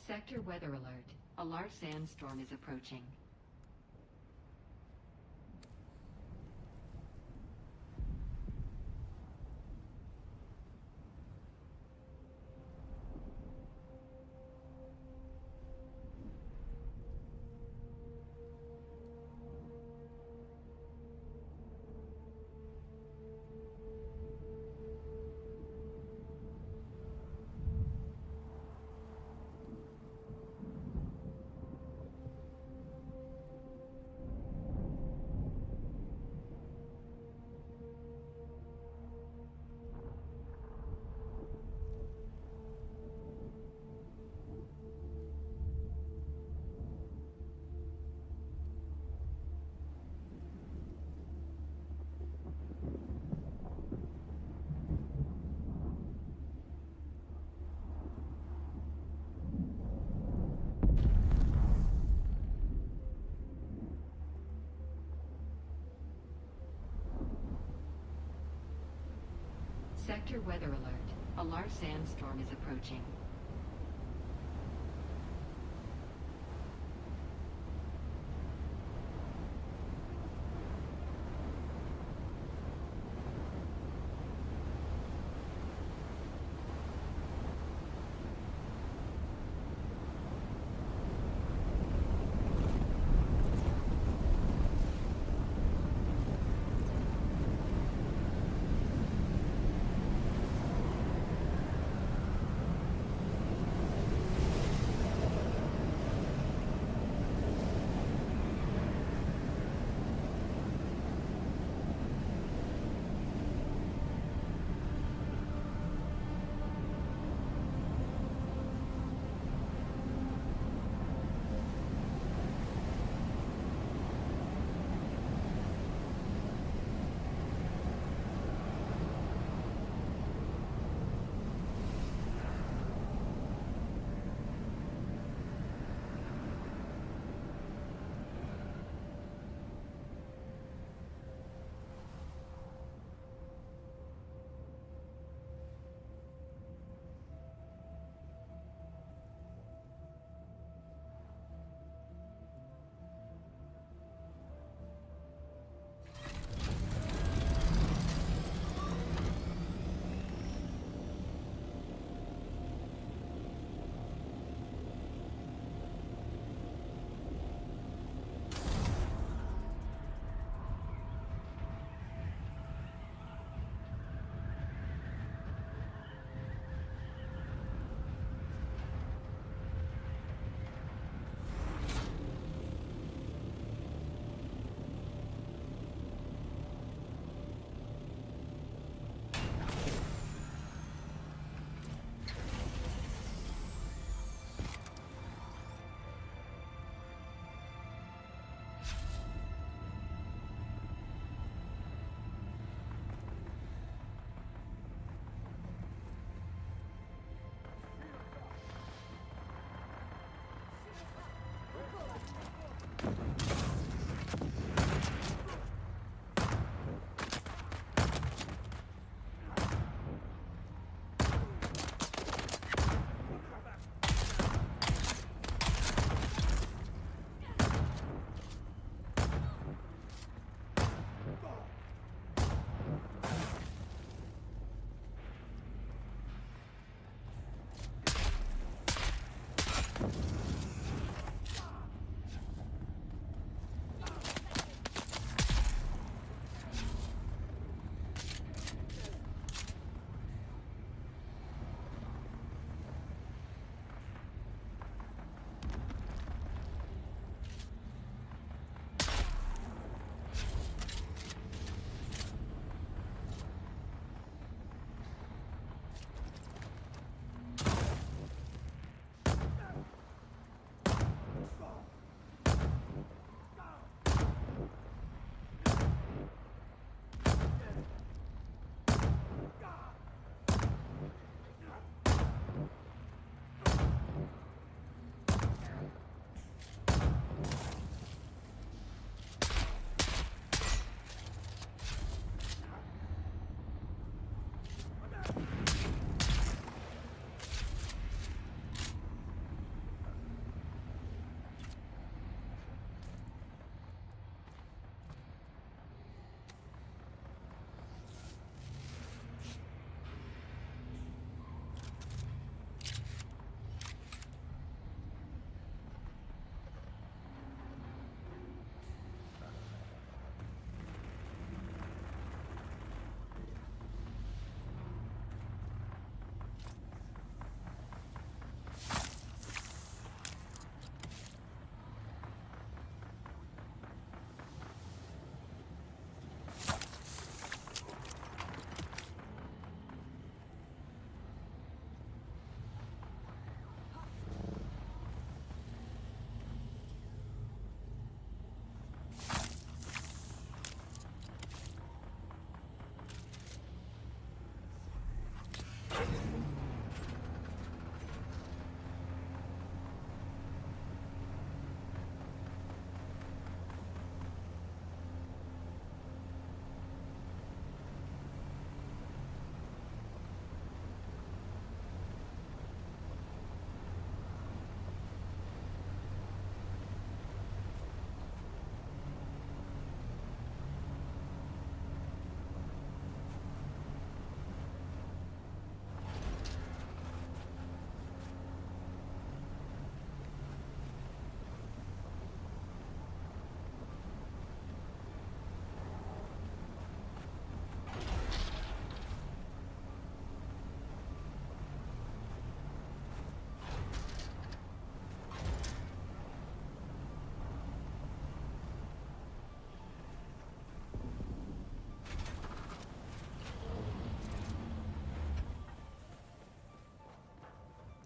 Sector weather alert. A large sandstorm is approaching. Sector weather alert. A large sandstorm is approaching.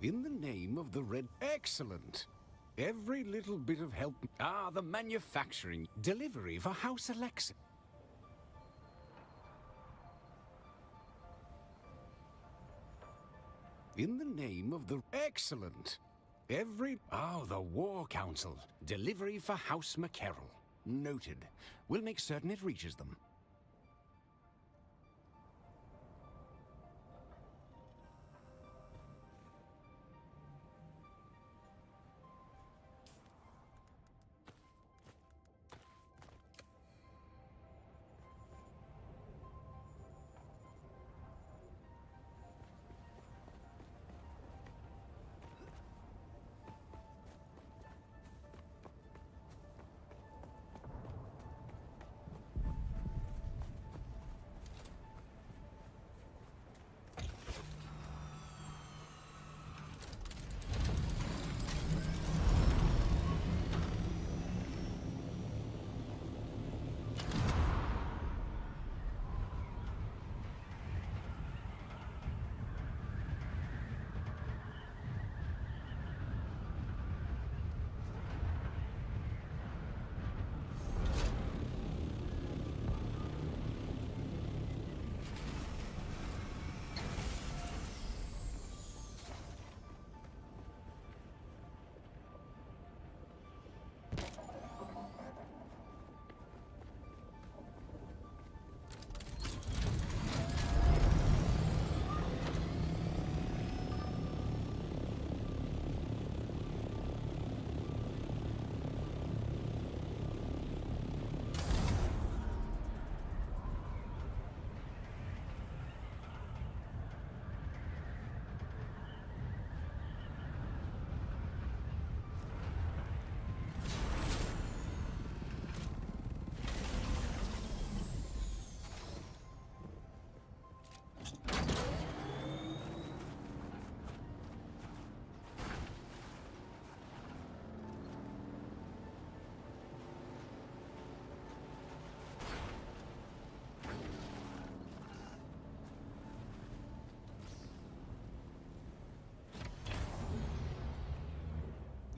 In the name of the red... Excellent. Every little bit of help... Ah, the manufacturing. Delivery for House Alexa. In the name of the... Excellent. Every... Ah, the War Council. Delivery for House McCarroll. Noted. We'll make certain it reaches them.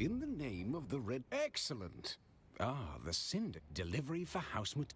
In the name of the red... Excellent. Ah, the Cinder. Delivery for House Mut...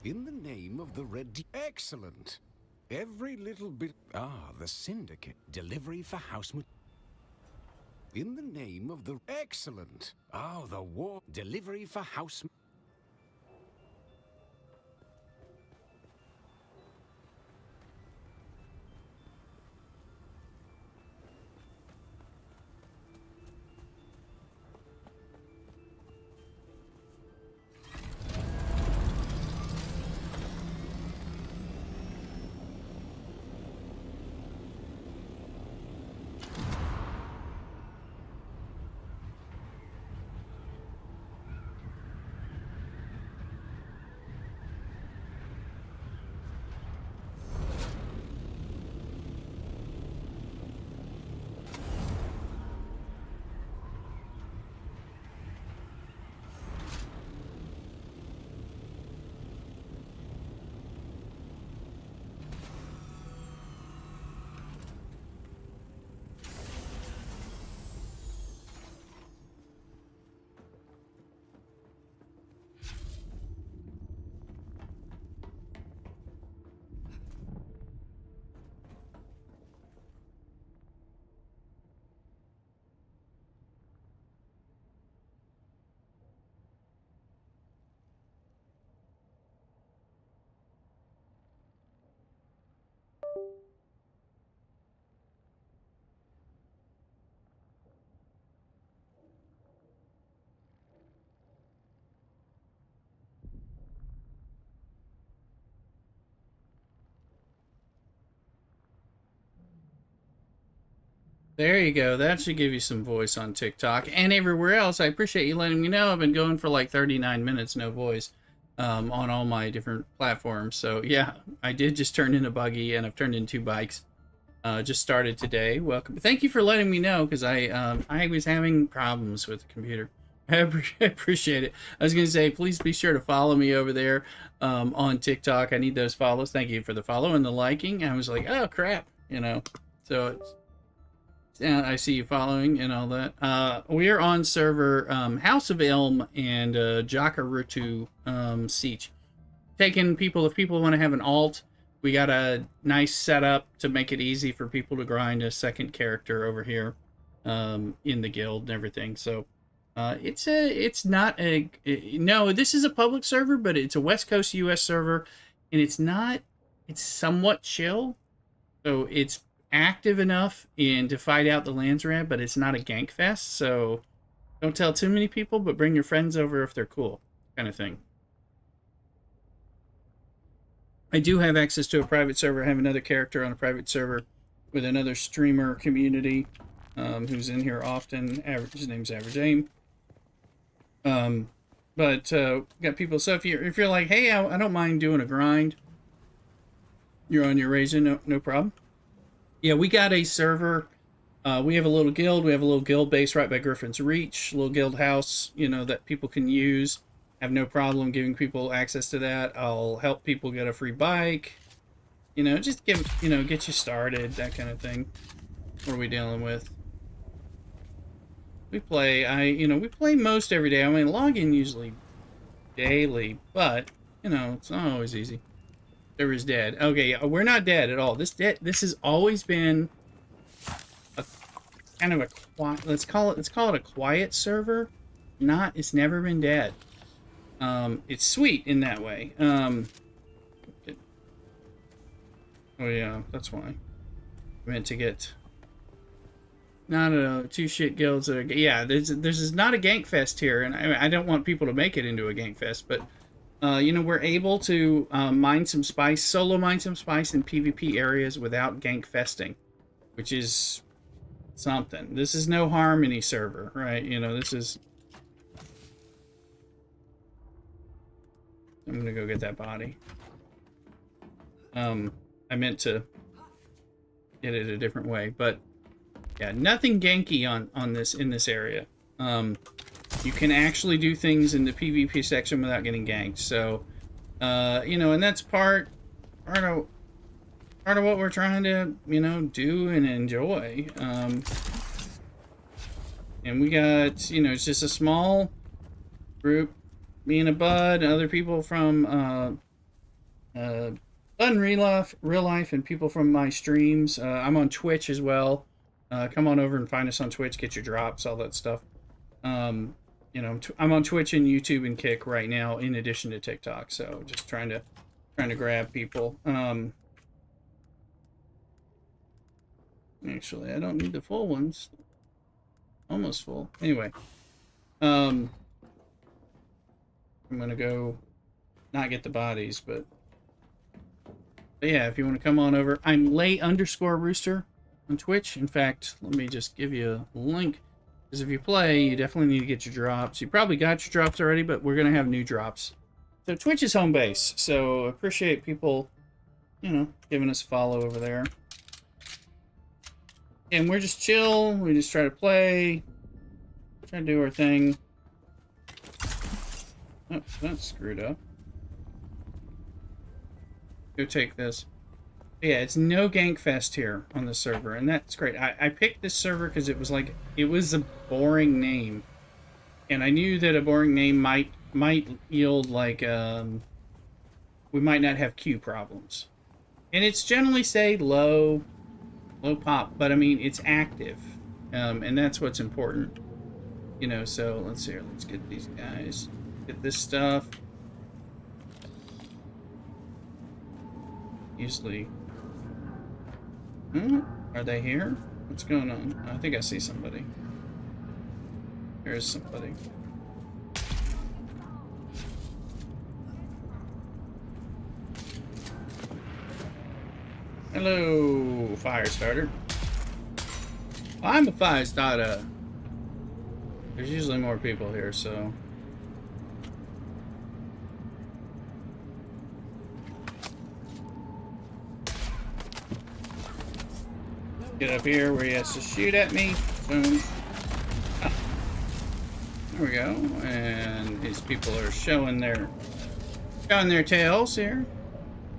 In the name of the Red... Excellent. Every little bit... Ah, the Syndicate. Delivery for House... In the name of the... Excellent. Ah, the war... Delivery for House... There you go. That should give you some voice on TikTok and everywhere else. I appreciate you letting me know. I've been going for like 39 minutes, no voice, on all my different platforms. So yeah, I did just turn in a buggy, and I've turned in 2 bikes. Just started today. Welcome. Thank you for letting me know, because I was having problems with the computer. I appreciate it. I was going to say, please be sure to follow me over there on TikTok. I need those follows. Thank you for the follow and the liking. I was like, oh crap, you know. So it's, I see you following and all that. We are on server House of Elm and Jakarutu Siege. Taking people, if people want to have an alt, we got a nice setup to make it easy for people to grind a second character over here in the guild and everything. So it's not a, no, this is a public server, but it's a West Coast US server, and it's somewhat chill. So it's active enough to fight out the Landsrat, but it's not a gank fest, so don't tell too many people, but bring your friends over if they're cool, kind of thing. I do have access to a private server. I have another character on a private server with another streamer community who's in here often. His name's Average Aim. But got people. So if you're like, hey, I don't mind doing a grind, you're on your Razen, no problem. Yeah, we got a server. We have a little guild. We have a little guild base right by Griffin's Reach, a little guild house, you know, that people can use. Have no problem giving people access to that. I'll help people get a free bike. You know, just get you started, that kind of thing. What are we dealing with? We play, we play most every day. I mean, log in usually daily, but, you know, it's not always easy. Server's dead. Okay, we're not dead at all. This has always been a kind of a quiet, let's call it a quiet server. It's never been dead. It's sweet in that way. Oh yeah, that's why. I meant to get. No, 2 shit guilds that are, yeah. This is not a gank fest here, and I don't want people to make it into a gank fest, but. We're able to mine some spice, solo mine some spice in PvP areas without gank festing, which is something. This is no Harmony server, right? You know, this is... I'm gonna go get that body. I meant to get it a different way, but yeah, nothing ganky in this area. You can actually do things in the PvP section without getting ganked. So, and that's part of what we're trying to, do and enjoy. And we got, it's just a small group, me and a bud, and other people from fun real life, and people from my streams. I'm on Twitch as well. Come on over and find us on Twitch. Get your drops, all that stuff. You know, I'm on Twitch and YouTube and Kick right now, in addition to TikTok. So just trying to grab people. Actually, I don't need the full ones. Almost full. Anyway, I'm gonna go not get the bodies, but yeah, if you want to come on over, I'm lay_rooster on Twitch. In fact, let me just give you a link, because if you play, you definitely need to get your drops. You probably got your drops already, but we're gonna have new drops. So Twitch is home base, so appreciate people, you know, giving us a follow over there. And we're just chill. We just try to play, try to do our thing. Oh, that's screwed up. Go take this. Yeah, it's no gank fest here on the server, and that's great. I picked this server because it was like, it was a boring name, and I knew that a boring name might yield like we might not have queue problems, and it's generally say low pop, but I mean it's active, and that's what's important, you know. So let's see here. Let's get these guys, get this stuff. Usually, are they here? What's going on? I think I see somebody. There's somebody. Hello, fire starter. I'm a fire starter. There's usually more people here, so. Get up here where he has to shoot at me. Boom. Ah. There we go. And these people are showing their tails here.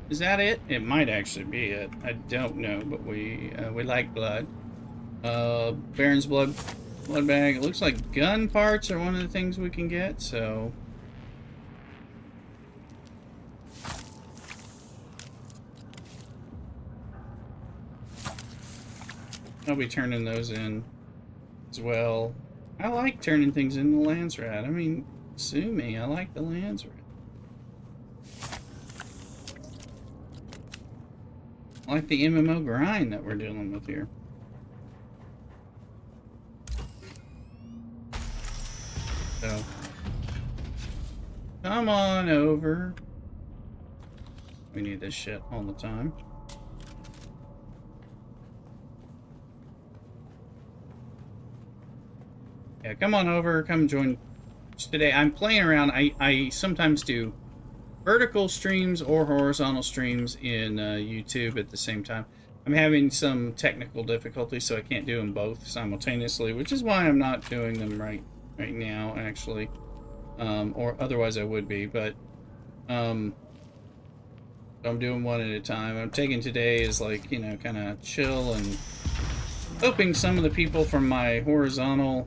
Is that it? It might actually be it. I don't know, but we like blood. Baron's blood bag. It looks like gun parts are one of the things we can get, so. I'll be turning those in as well. I like turning things in the Lance Rat. I mean, sue me. I like the Lance Rat. I like the MMO grind that we're dealing with here. So, come on over. We need this shit all the time. Yeah, come on over. Come join today. I'm playing around. I sometimes do vertical streams or horizontal streams in YouTube at the same time. I'm having some technical difficulties, so I can't do them both simultaneously, which is why I'm not doing them right now, actually. Or otherwise I would be, but I'm doing one at a time. I'm taking today as like, you know, kind of chill, and hoping some of the people from my horizontal,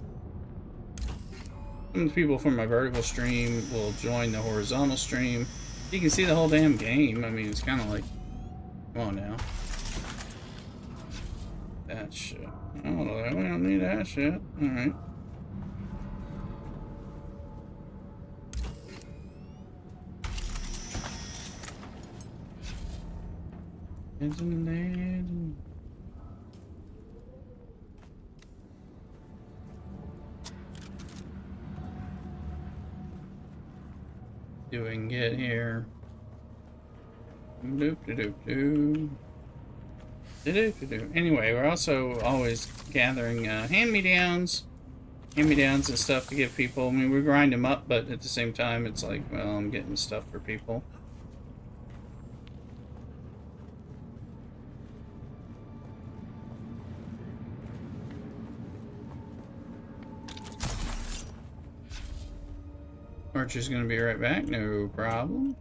some of the people from my vertical stream will join the horizontal stream. You can see the whole damn game. I mean, it's kind of like, come on now. That shit. Oh, we don't need that shit. Alright. Do we can get here? Doop doop doop. Anyway, we're also always gathering hand-me-downs and stuff to give people. I mean, we grind them up, but at the same time, it's like, well, I'm getting stuff for people. Archer's gonna be right back, no problem.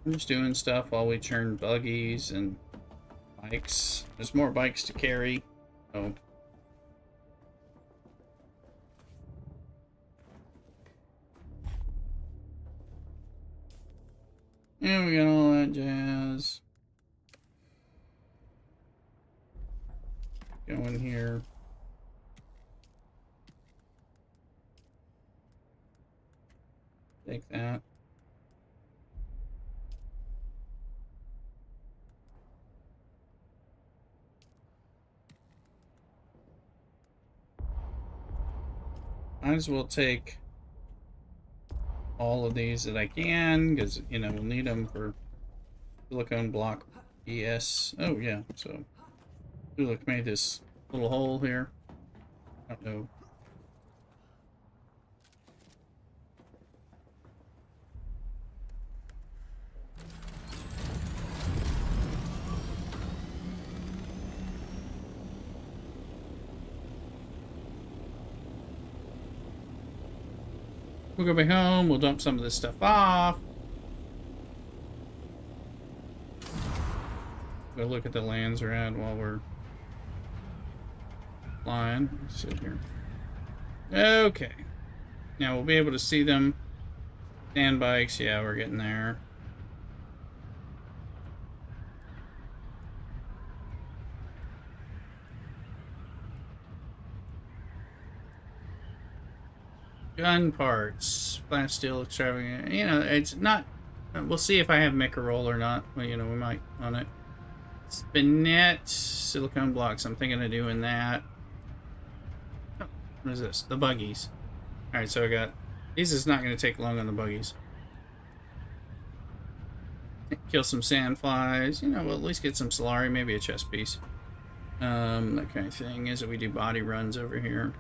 I'm just doing stuff while we turn buggies and bikes. There's more bikes to carry, so. Yeah, we got all that jazz. Go in here. Take that. Might as well take all of these that I can, because, you know, we'll need them for silicone block ES. Oh, yeah, so, look, made this little hole here. I don't know. We'll go back home, we'll dump some of this stuff off. Go look at the lands we're at while we're flying. Let's sit here. Okay. Now we'll be able to see them. Sand bikes, yeah, we're getting there. Gun parts, flat steel extravagant. You know, it's not. We'll see if I have Mecha Roll or not. Well, you know, we might on it. Spinet, silicone blocks. I'm thinking of doing that. Oh, what is this? The buggies. All right, so I got. These is not going to take long on the buggies. Kill some sand flies. You know, we'll at least get some Solari, maybe a chest piece. That kind of thing. Is that we do body runs over here.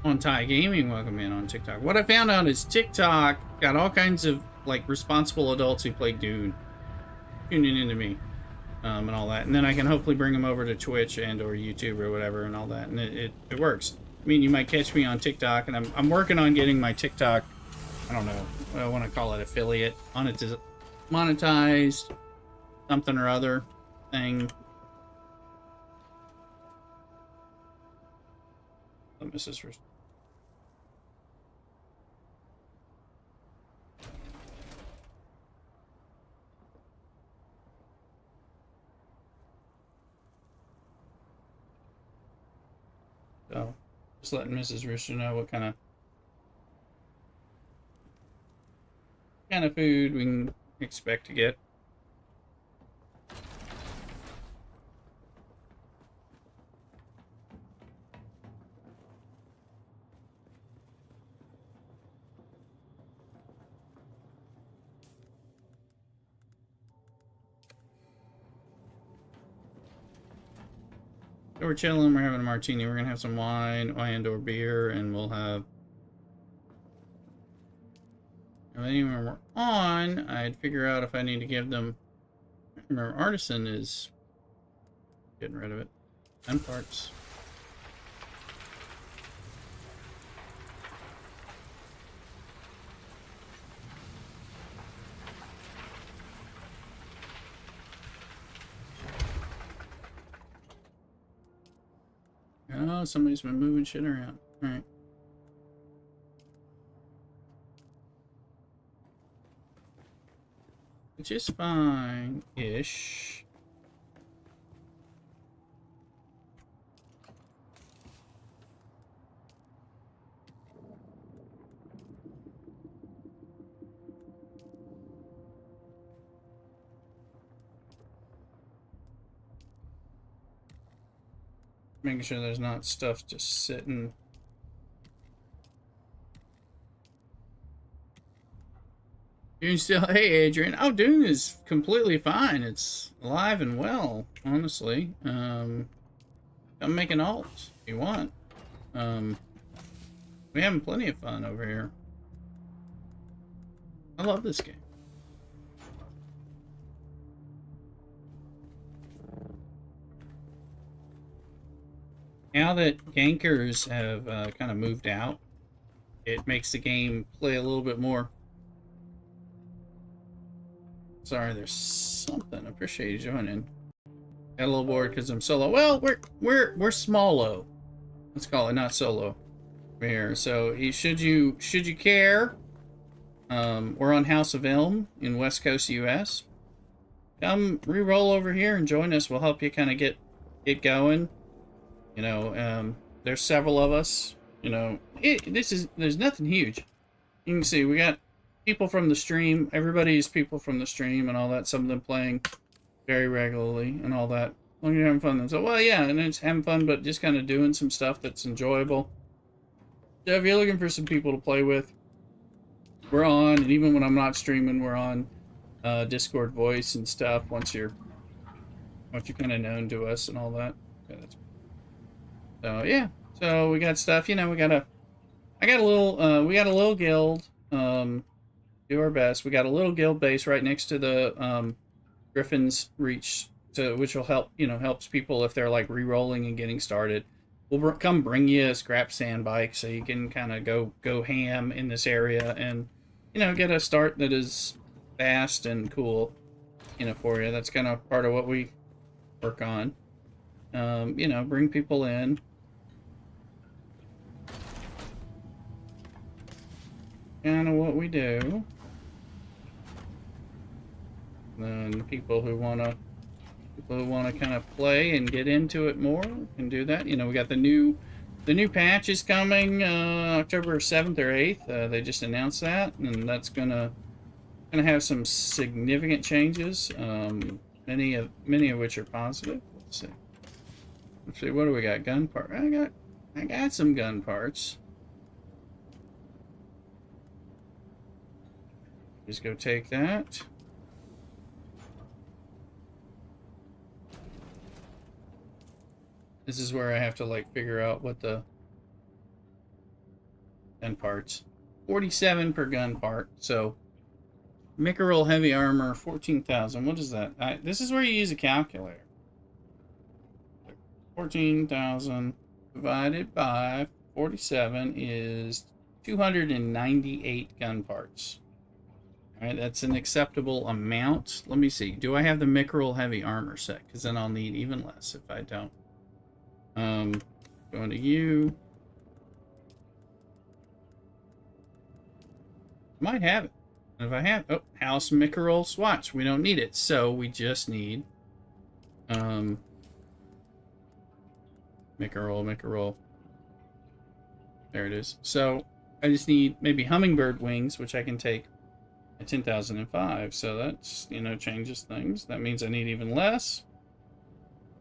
On Thai Gaming, welcome in on TikTok. What I found out is TikTok got all kinds of like responsible adults who play Dune tuning into me, and all that, and then I can hopefully bring them over to Twitch and or YouTube or whatever and all that, and it works. I mean, you might catch me on TikTok, and I'm working on getting my TikTok. I don't know. I want to call it affiliate on it to monetized something or other thing. Mrs. So, just letting Mrs. Rooster know what kind of food we can expect to get. So we're chilling, we're having a martini, we're gonna have some wine and or beer, and we'll have. And then when we're on, I'd figure out if I need to give them. Remember, artisan is getting rid of it. And parts. Oh, somebody's been moving shit around. All right. Which is fine-ish. Making sure there's not stuff just sitting. Dune still, hey Adrian. Oh, Dune is completely fine. It's alive and well, honestly. Come make an alt if you want. We're having plenty of fun over here. I love this game. Now that gankers have kind of moved out, it makes the game play a little bit more Sorry, there's something. I appreciate you joining. Got a little bored because I'm solo. Well, we're small-o. Let's call it, not solo. Here. So should you care, we're on House of Elm in West Coast US. Come re-roll over here and join us. We'll help you kind of get going. You know, there's several of us. You know, there's nothing huge. You can see we got people from the stream. Everybody's people from the stream and all that. Some of them playing very regularly and all that. Long as you're having fun. So, well, yeah, and it's having fun, but just kind of doing some stuff that's enjoyable. So if you're looking for some people to play with, we're on. And even when I'm not streaming, we're on Discord voice and stuff. Once you're kind of known to us and all that. Okay, so yeah. So we got stuff. You know, we got a little guild. Do our best. We got a little guild base right next to the Griffin's Reach, which will help. You know, helps people if they're like re-rolling and getting started. We'll come bring you a scrap sand bike so you can kind of go ham in this area and, you know, get a start that is fast and cool, you know, for you. That's kind of part of what we work on. You know, bring people in. Kind of what we do. Then people who wanna kind of play and get into it more can do that. You know, we got the new patch is coming October 7th or 8th. They just announced that, and that's gonna have some significant changes. Many of which are positive. Let's see. What do we got? Gun part. I got some gun parts. Just go take that. This is where I have to like figure out what the gun parts. 47 per gun part. So Mickerel heavy armor 14,000. What is that? This is where you use a calculator. 14,000 divided by 47 is 298 gun parts. All right, that's an acceptable amount. Let me see. Do I have the Mickerel heavy armor set? Because then I'll need even less if I don't. Going to you. Might have it. And if I have, oh, House Mickerel swatch. We don't need it, so we just need Mickerel. There it is. So I just need maybe hummingbird wings, which I can take at 10,005. So that's, you know, changes things. That means I need even less.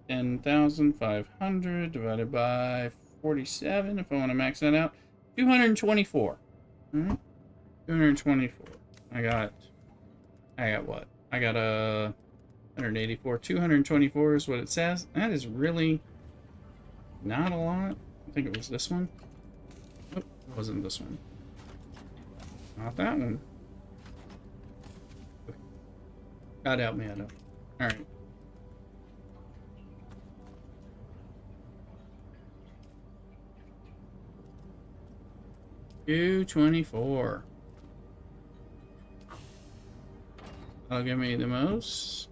10,500 divided by 47. If I want to max that out, 224. All right, 224. I got what? I got a 184. 224 is what it says. That is really not a lot. I think it was this one. Oh, it wasn't this one. Not that one. God help me, I don't. All right. $224. That'll give me the most.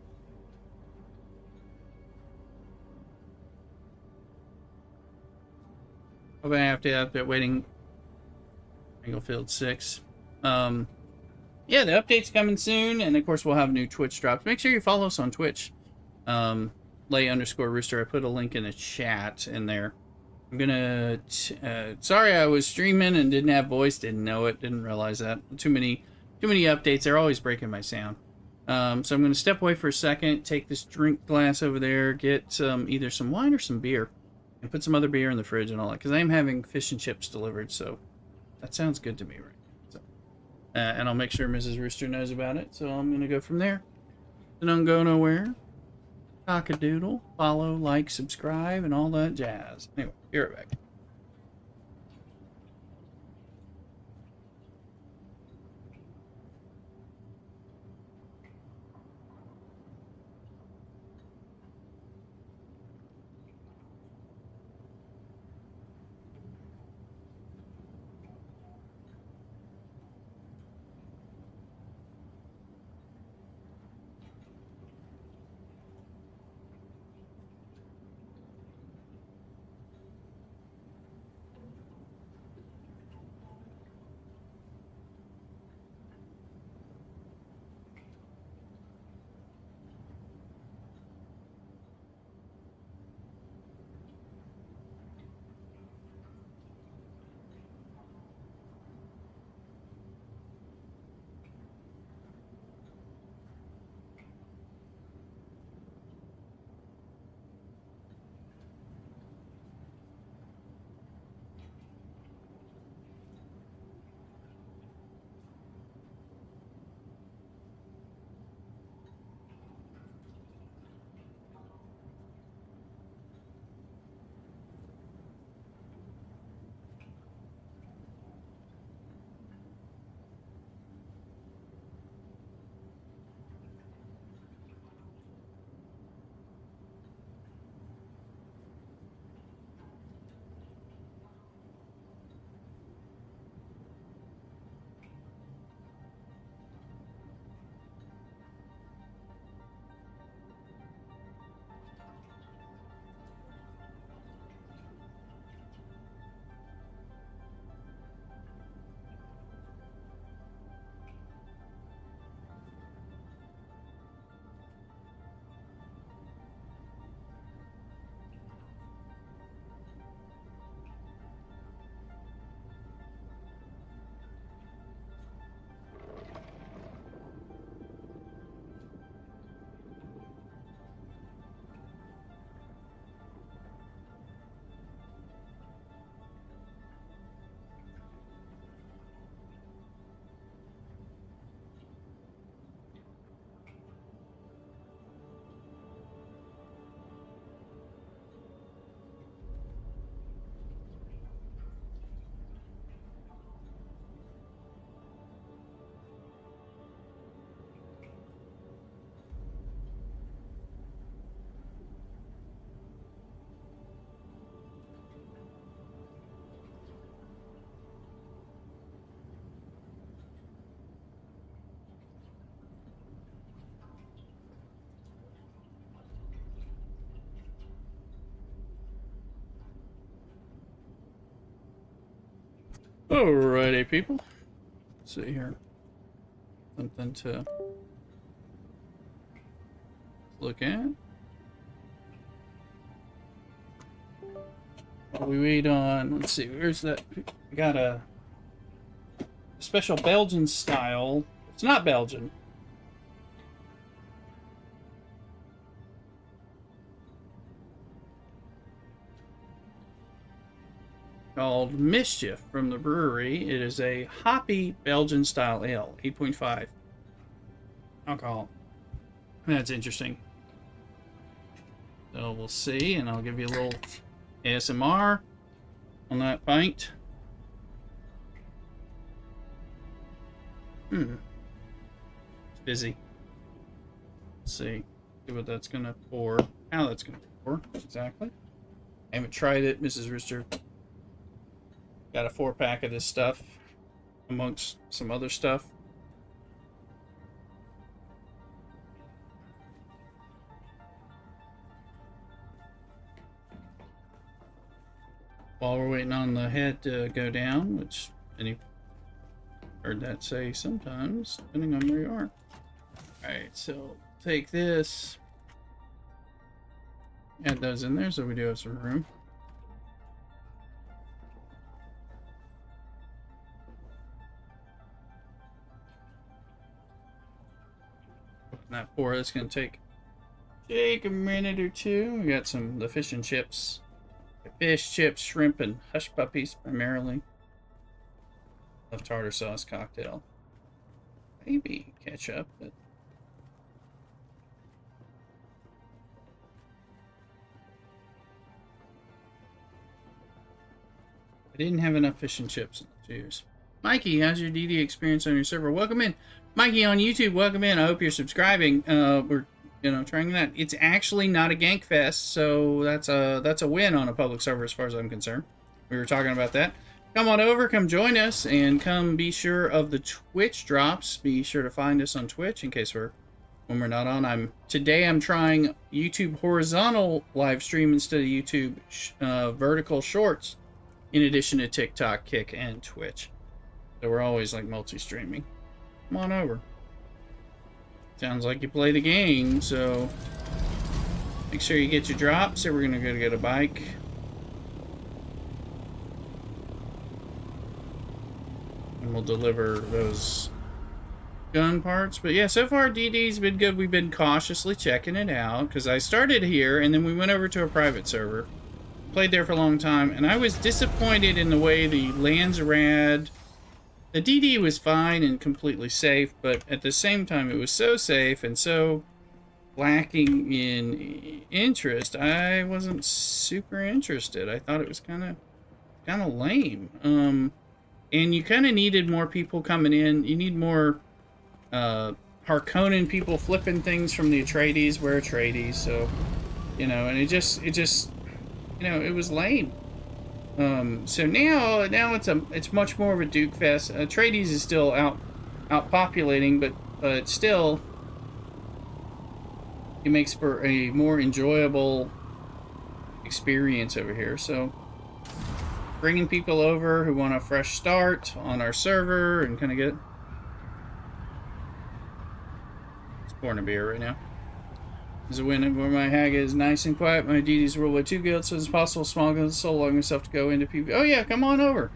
Hope I have to update waiting. Anglefield 6. Yeah, the update's coming soon, and of course we'll have new Twitch drops. Make sure you follow us on Twitch. Lay_Rooster. I put a link in the chat in there. I'm gonna. Sorry, I was streaming and didn't have voice. Didn't know it. Didn't realize that. Too many updates. They're always breaking my sound. So I'm gonna step away for a second. Take this drink glass over there. Get either some wine or some beer, and put some other beer in the fridge and all that. Because I am having fish and chips delivered. So that sounds good to me, right? So, and I'll make sure Mrs. Rooster knows about it. So I'm gonna go from there. So don't go nowhere. Cock-a-doodle, follow, like, subscribe, and all that jazz. Anyway, be right back. Alrighty, people. Let's see here. Something to look at. While we wait on, let's see, where's that? We got a special Belgian style. It's not Belgian. Called Mischief from the brewery. It is a hoppy Belgian style ale, 8.5 alcohol. That's interesting. So we'll see, and I'll give you a little ASMR on that pint. It's busy. Let's see what that's gonna pour. How that's gonna pour exactly. I haven't tried it. Mrs. Rooster got a 4-pack of this stuff amongst some other stuff. While we're waiting on the head to go down, which any heard that say sometimes, depending on where you are. Alright, so take this. Add those in there so we do have some room. That pour, that's gonna take a minute or two. We got the fish and chips. Fish, chips, shrimp, and hush puppies primarily. Of tartar sauce cocktail. Maybe ketchup, but I didn't have enough fish and chips in the juice. Mikey, how's your DD experience on your server? Welcome in. Mikey on YouTube, welcome in. I hope you're subscribing. We're trying that. It's actually not a gank fest, so that's a win on a public server as far as I'm concerned. We were talking about that. Come on over, come join us, and come be sure of the Twitch drops. Be sure to find us on Twitch in case when we're not on. Today I'm trying YouTube horizontal live stream instead of YouTube vertical shorts, in addition to TikTok, Kick, and Twitch. So we're always like multi-streaming. Come on over. Sounds like you play the game, so make sure you get your drops. So we're gonna go to get a bike. And we'll deliver those gun parts. But yeah, so far DD's been good. We've been cautiously checking it out because I started here and then we went over to a private server. Played there for a long time, and I was disappointed in the way the lands rad. The DD was fine and completely safe, but at the same time, it was so safe and so lacking in interest. I wasn't super interested. I thought it was kind of lame. And you kind of needed more people coming in. You need more Harkonnen people flipping things from the Atreides. We're Atreides, so and it just it was lame. So now it's much more of a Duke Fest. Atreides is still out populating, but still it makes for a more enjoyable experience over here. So bringing people over who want a fresh start on our server and kind of get pouring a beer right now. There's a win where my hag is nice and quiet. My DD's ruled by 2 guilds, so it's possible small guilds so long enough to go into PvP. Oh yeah, come on over.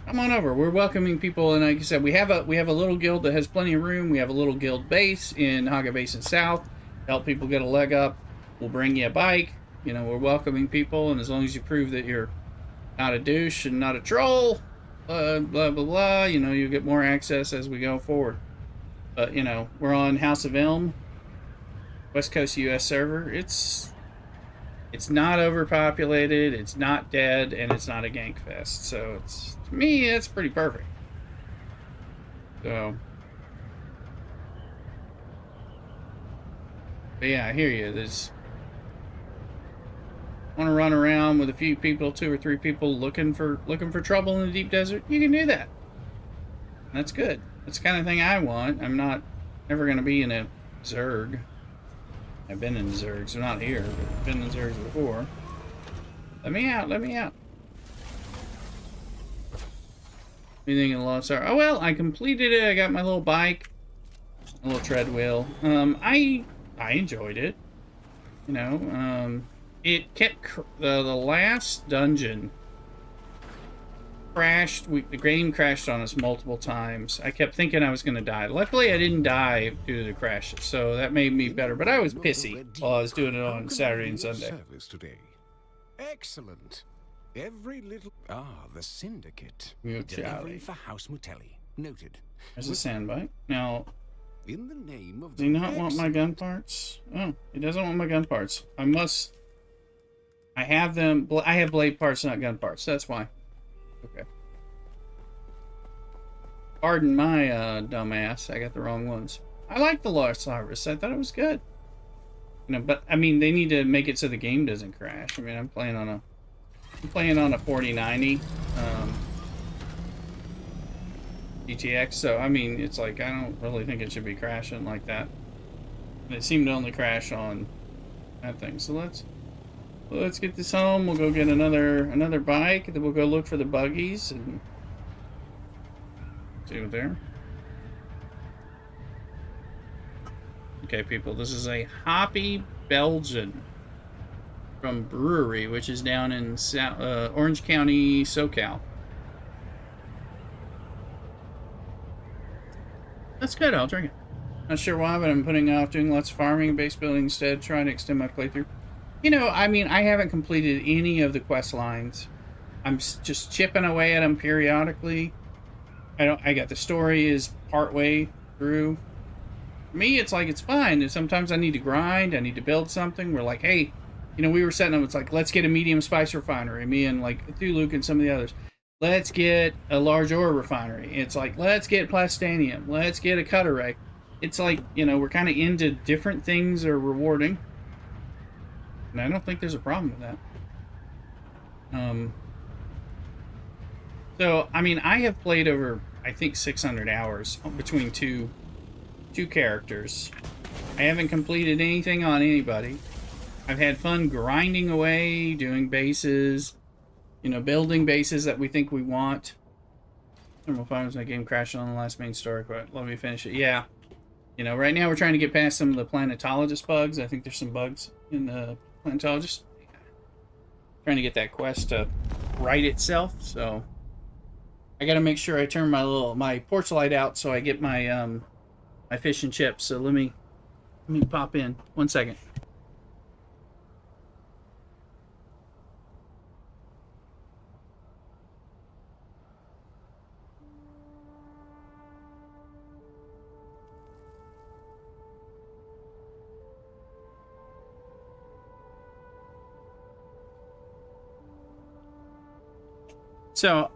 Come on over. We're welcoming people, and like I said, we have a little guild that has plenty of room. We have a little guild base in Haga Basin South. Help people get a leg up. We'll bring you a bike. We're welcoming people, and as long as you prove that you're not a douche and not a troll, blah blah blah, you'll get more access as we go forward. But we're on House of Elm. West Coast US server. It's not overpopulated, it's not dead, and it's not a gank fest. So to me, it's pretty perfect. So but yeah, I hear you. Want to run around with a few people, 2 or 3 people looking for trouble in the deep desert, you can do that. That's good. That's the kind of thing I want. I'm not ever going to be in a Zerg. I've been in Zergs, not here, but I've been in Zergs before. Let me out, let me out. Anything in the Lost Ark? Oh well, I completed it. I got my little bike, a little tread wheel. I enjoyed it. You know, it kept the last dungeon crashed. The game crashed on us multiple times. I kept thinking I was going to die. Luckily, I didn't die due to the crashes, so that made me better. But I was pissy while I was doing it on Saturday and Sunday. Service today. Excellent. Every little... Ah, the Syndicate. Delivery for House Mutelli. Noted. There's a sandbite. Now, in the name of does he not want my gun parts? Oh, he doesn't want my gun parts. I have them. I have blade parts, not gun parts. That's why. Okay. Pardon my dumbass. I got the wrong ones. I like the Lost Harvest. I thought it was good. You know, but I mean, they need to make it so the game doesn't crash. I mean, I'm playing on a 4090 GTX, so I mean, it's like I don't really think it should be crashing like that. It seemed to only crash on that thing. So let's get this home. We'll go get another bike. Then we'll go look for the buggies and see what there. Okay, people, this is a Hoppy Belgian from Brewery, which is down in Orange County, SoCal. That's good, I'll drink it. Not sure why, but I'm putting off doing lots of farming, base building instead, trying to extend my playthrough. You know, I mean, I haven't completed any of the quest lines. I'm just chipping away at them periodically. I got the story is partway through. For me, it's like, it's fine. Sometimes I need to grind, I need to build something. We're like, hey, you know, we were setting up, it's like, let's get a medium spice refinery. Me and like Thuluk and some of the others. Let's get a large ore refinery. It's like, let's get plastanium. Let's get a cut array. It's like, you know, we're kind of into different things are rewarding. And I don't think there's a problem with that. So, I mean, I have played over, I think, 600 hours between two characters. I haven't completed anything on anybody. I've had fun grinding away, doing bases, you know, building bases that we think we want. Thermal fires, my game crashed on the last main story, but let me finish it. Yeah. You know, right now we're trying to get past some of the planetologist bugs. I think there's some bugs in the planetologist. Trying to get that quest to right itself, so I gotta make sure I turn my porch light out so I get my my fish and chips. So let me pop in 1 second. So,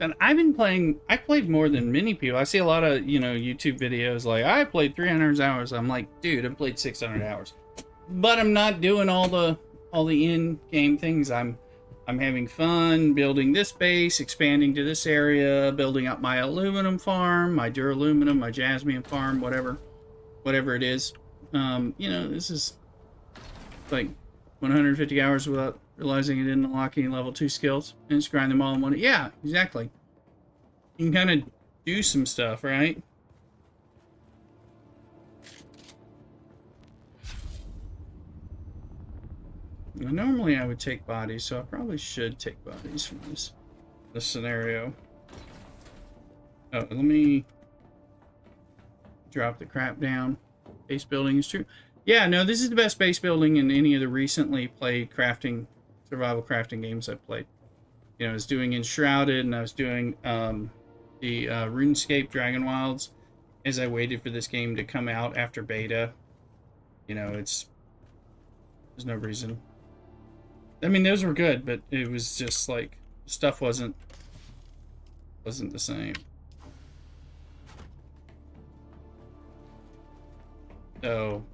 and I've played more than many people. I see a lot of, you know, YouTube videos like, I played 300 hours. I'm like, dude, I've played 600 hours. But I'm not doing all the in-game things. I'm having fun building this base, expanding to this area, building up my aluminum farm, my duraluminum, my jasmine farm, whatever it is. You know, this is like 150 hours without realizing it didn't unlock any level 2 skills, and just grind them all in one. Yeah, exactly. You can kind of do some stuff, right? Now, normally I would take bodies, so I probably should take bodies from this scenario. Oh, let me drop the crap down. Base building is true. Yeah, no, this is the best base building in any of the recently played survival crafting games I've played. You know, I was doing Enshrouded, and I was doing the RuneScape Dragon Wilds as I waited for this game to come out after beta. You know, there's no reason. I mean, those were good, but it was just like stuff wasn't the same. So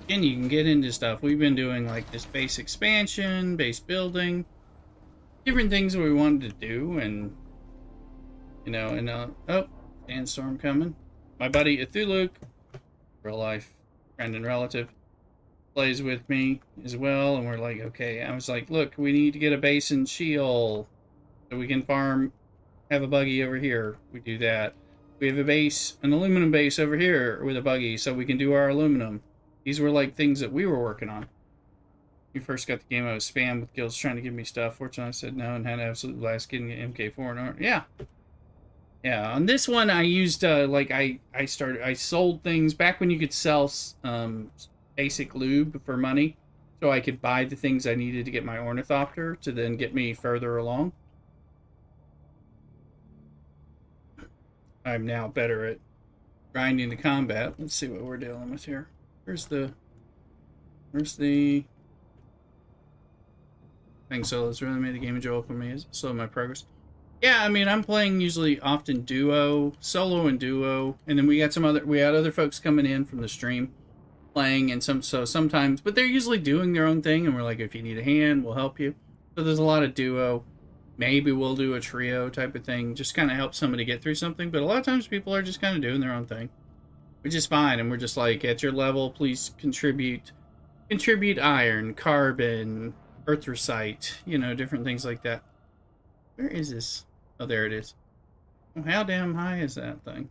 again, you can get into stuff. We've been doing like this base expansion, base building, different things that we wanted to do, and you know, and oh, sandstorm coming. My buddy Thuluk, real life friend and relative, plays with me as well, and we're like, okay. I was like, look, we need to get a base in Sheol so we can farm. Have a buggy over here. We do that. We have a base, an aluminum base over here with a buggy, so we can do our aluminum. These were like things that we were working on. You first got the game, I was spammed with guilds trying to give me stuff. Fortunately, I said no and had an absolute blast getting an MK4 and R. Yeah. Yeah, on this one I used like I sold things back when you could sell basic lube for money, so I could buy the things I needed to get my ornithopter to then get me further along. I'm now better at grinding the combat. Let's see what we're dealing with here. Where's the thing? So it's really made the game enjoyable for me. It's slow my progress. Yeah, I mean, I'm playing usually often duo, solo and duo, and then we had other folks coming in from the stream playing, and sometimes, but they're usually doing their own thing, and we're like, if you need a hand, we'll help you. So there's a lot of duo. Maybe we'll do a trio type of thing, just kind of help somebody get through something, but a lot of times people are just kind of doing their own thing, which is fine, and we're just like, at your level, please contribute iron, carbon, erythrocyte, you know, different things like that. Where is this? Oh, there it is. Well, how damn high is that thing?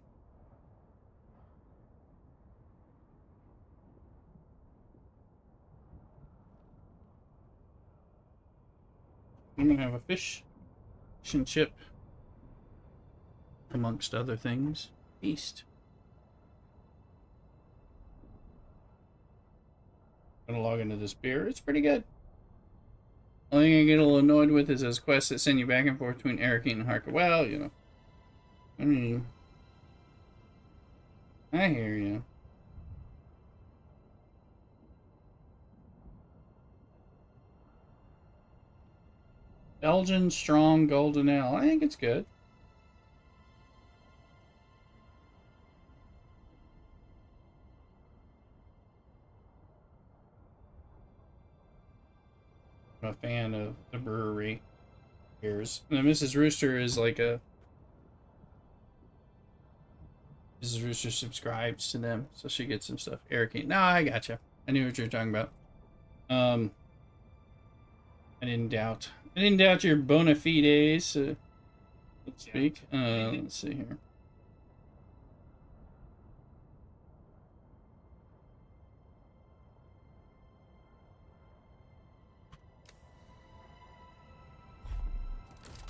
I'm gonna have a fish and chip, amongst other things. Feast. Gonna log into this beer. It's pretty good. Only thing I get a little annoyed with is those quests that send you back and forth between Arrakeen and Harker. Well, you know. I mean, I hear you. Belgian Strong Golden Ale. I think it's good. I'm a fan of the brewery beers. And Mrs. Rooster is like a... Mrs. Rooster subscribes to them, so she gets some stuff. Arrakeen. No, I gotcha. I knew what you were talking about. I didn't doubt your bona fides, so to speak. Let's see here.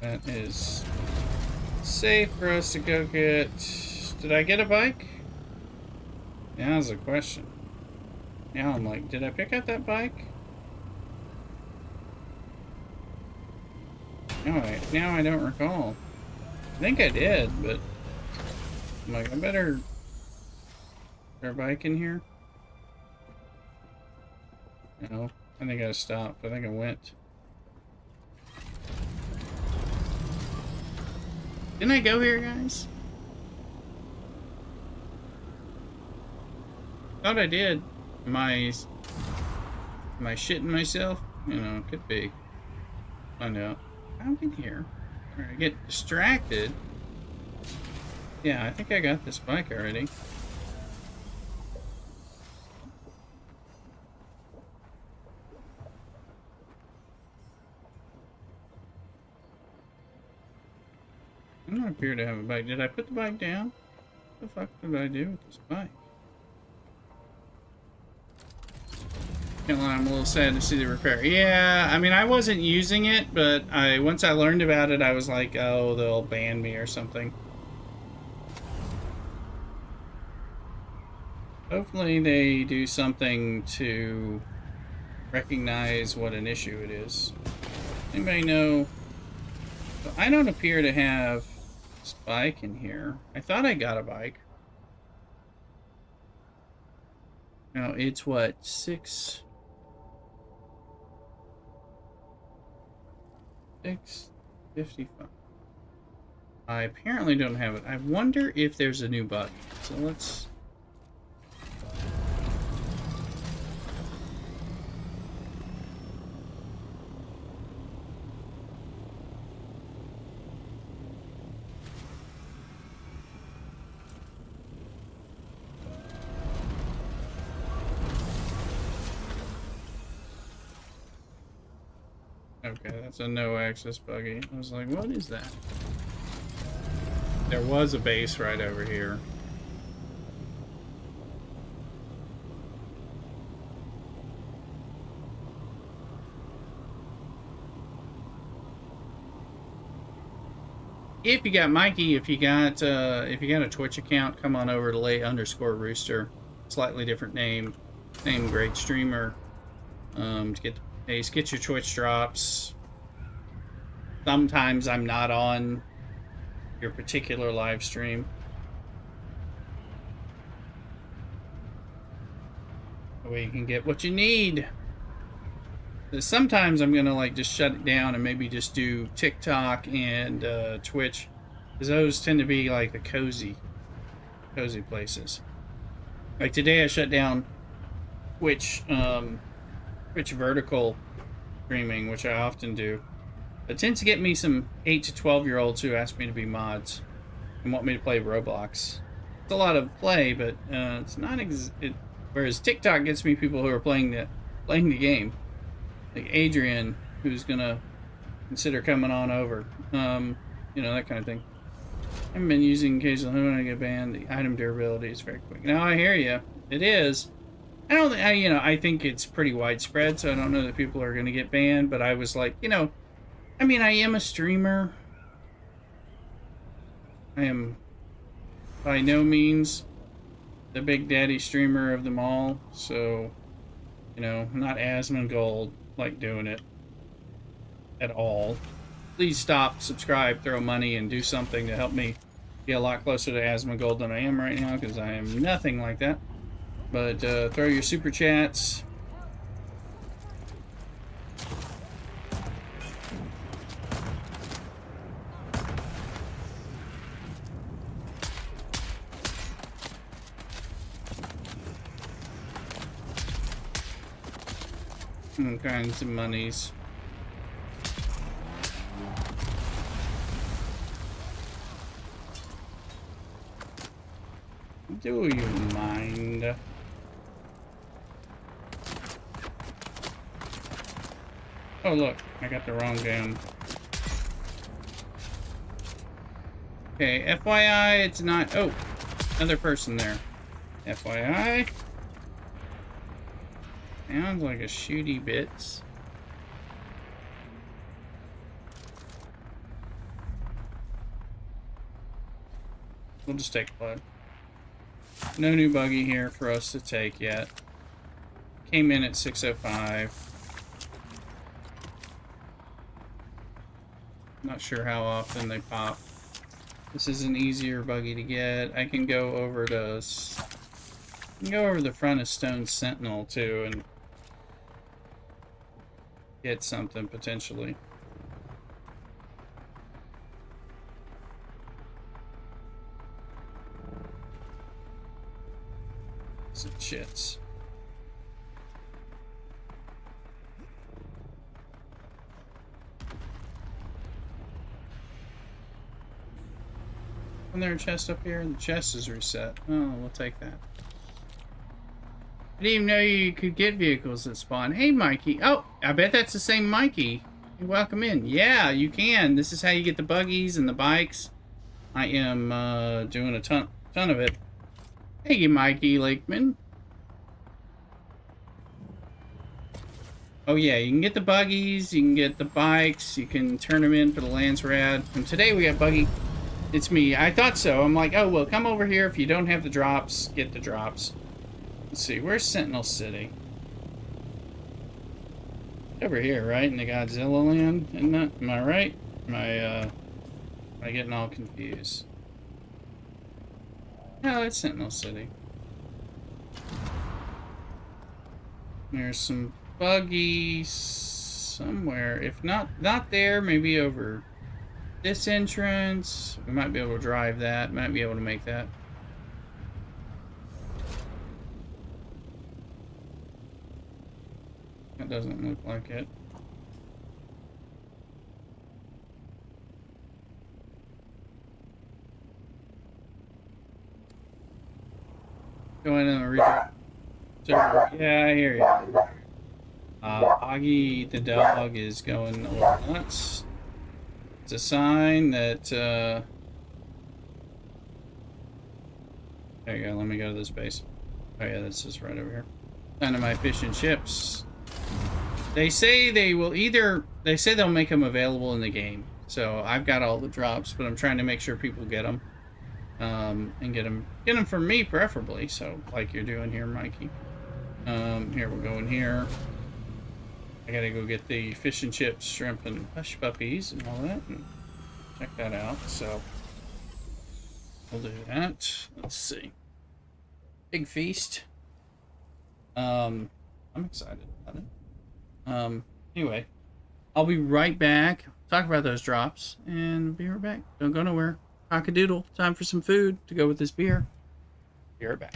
That is safe for us to go get. Did I get a bike? Now is the question. Now I'm like, did I pick up that bike? Now I don't recall. I think I did, but I'm like, I better. Is there a bike in here? No, I think I stopped. I think I went. Didn't I go here, guys? Thought I did. Am I shitting myself? You know, could be. Find out. I'm in here. I get distracted. Yeah, I think I got this bike already. I don't appear to have a bike. Did I put the bike down? What the fuck did I do with this bike? Can't lie, I'm a little sad to see the repair. Yeah, I mean, I wasn't using it, but once I learned about it, I was like, oh, they'll ban me or something. Hopefully they do something to recognize what an issue it is. Anybody know? I don't appear to have this bike in here. I thought I got a bike. No, it's what, 655. I apparently don't have it. I wonder if there's a new bug. So let's... Okay, that's a no-access buggy. I was like, what is that? There was a base right over here. If you got Mikey, if you got a Twitch account, come on over to lay_rooster. Slightly different name. Same great streamer. To get the base, get your Twitch drops. Sometimes I'm not on your particular live stream. That way you can get what you need. Sometimes I'm gonna like just shut it down and maybe just do TikTok and Twitch, because those tend to be like the cozy places. Like today I shut down Twitch vertical streaming, which I often do. It tends to get me some 8 to 12-year-olds who ask me to be mods and want me to play Roblox. It's a lot of play, but it's not. Whereas TikTok gets me people who are playing the game. Like Adrian, who's gonna consider coming on over, you know, that kind of thing. I haven't been using occasionally when I get banned. The item durability is very quick. Now I hear you, it is. I don't, I think it's pretty widespread, so I don't know that people are gonna get banned. But I was like, I mean, I am a streamer. I am by no means the big daddy streamer of them all, so not Asmongold like doing it at all. Please stop, subscribe, throw money, and do something to help me get a lot closer to Asmongold than I am right now, because I am nothing like that. But throw your super chats. All kinds of monies. Do you mind? Oh look, I got the wrong game. Okay, FYI, it's not. Oh, another person there. FYI. Sounds like a shooty bits. We'll just take blood. No new buggy here for us to take yet. Came in at 6:05. Not sure how often they pop. This is an easier buggy to get. I can go over to the front of Stone Sentinel too and get something potentially. Some shits. Isn't there a chest up here? The chest is reset. Oh, we'll take that. I didn't even know you could get vehicles that spawn. Hey, Mikey. Oh, I bet that's the same Mikey. Welcome in. Yeah, you can. This is how you get the buggies and the bikes. I am doing a ton of it. Hey, Mikey Lakeman. Oh yeah, you can get the buggies, you can get the bikes, you can turn them in for the Lance Rad. And today we got buggy. It's me. I thought so. I'm like, oh well, come over here. If you don't have the drops, get the drops. Let's see, where's Sentinel City? Over here, right? In the Godzilla land, isn't it? Am I right? Am I getting all confused? No, it's Sentinel City. There's some buggies somewhere. If not there, maybe over this entrance. We might be able to drive that. Might be able to make that. That doesn't look like it. Going in the region. Yeah, I hear you. Augie the dog is going a little nuts. It's a sign that, there you go, let me go to this base. Oh yeah, this is right over here. None of my fish and chips. They say they will they say they'll make them available in the game. So I've got all the drops, but I'm trying to make sure people get them. And get them from me preferably. So like you're doing here, Mikey. Here we'll go in here. I gotta go get the fish and chips, shrimp, and hush puppies and all that, and check that out. So we'll do that. Let's see. Big feast. I'm excited about it. Anyway, I'll be right back. Talk about those drops, and be right back. Don't go nowhere. Cock-a-doodle. Time for some food to go with this beer. Be right back.